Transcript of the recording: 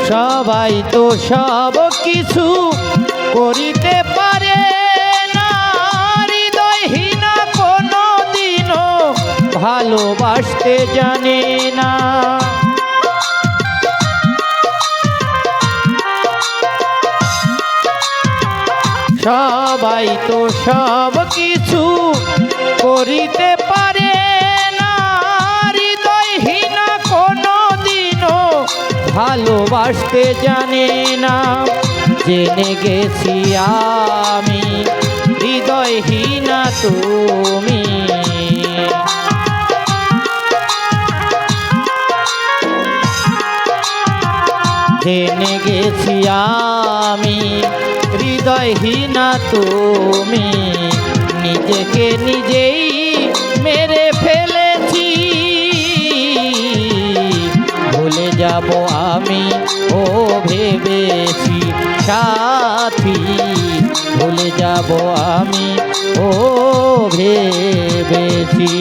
সবাই তো সব কিছু করিতে পারে না, হৃদয়হীনা কোনো দিনও ভালোবাসতে জানে না। সবাই তো সব কিছু করিতে পারে না, হৃদয়হীনা কোনো দিনও ভালোবাসতে জানে না। জেনে গেছি আমি হৃদয়হীনা তুমি, জেনে গেছি আমি হৃদয়হীনা তুমি। নিজেকে নিজেই মেরে ফেলেছি, ভুলে যাব আমি ও ভেবেছি সাথী, ভুলে যাব আমি ও ভেবেছি।